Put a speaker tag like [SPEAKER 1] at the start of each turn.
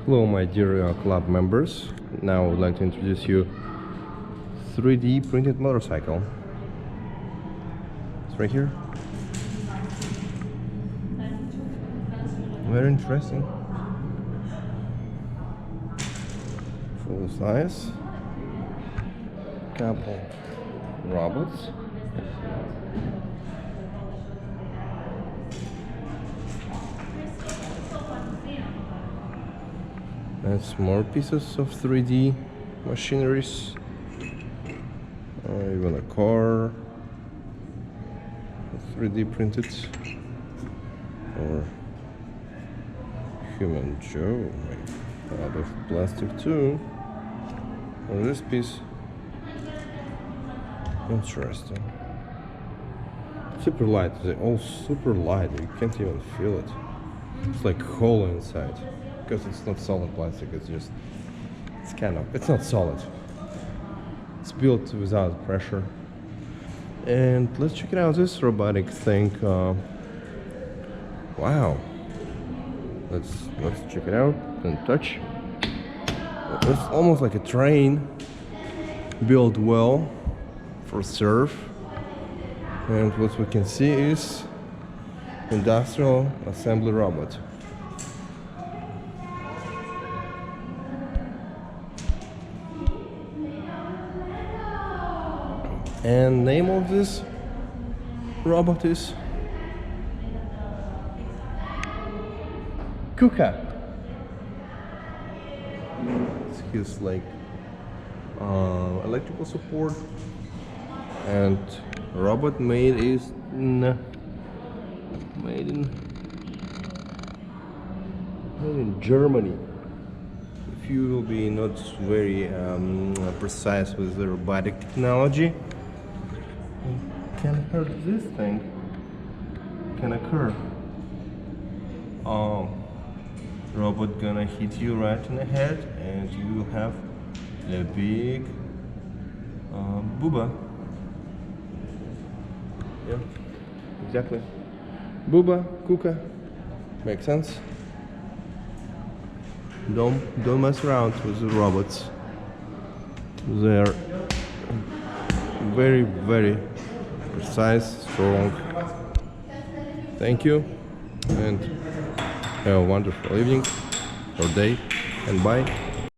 [SPEAKER 1] Hello my dear club members. Now I would like to introduce you 3D printed motorcycle. It's right here. Very interesting. Full size. Couple robots. That's more pieces of 3D machineries. Even a car 3D printed, or human Joe out of plastic too. Or this piece, interesting. Super light, they're all super light, you can't even feel it. It's like hollow inside. Because it's not solid plastic, it's not solid. It's built without pressure. And let's check it out, this robotic thing. Wow. Let's check it out and touch. It's almost like a train, built well for surf. And what we can see is industrial assembly robot. And name of this robot is Kuka. It's his like electrical support, and robot made in Germany. If you will be not very precise with the robotic technology, can hurt this thing can occur. Robot gonna hit you right in the head, and you will have a big booba. Yeah, exactly. Booba, Kuka, makes sense. Don't mess around with the robots. They're very, very precise, strong. Thank you, and have a wonderful evening or day, and bye.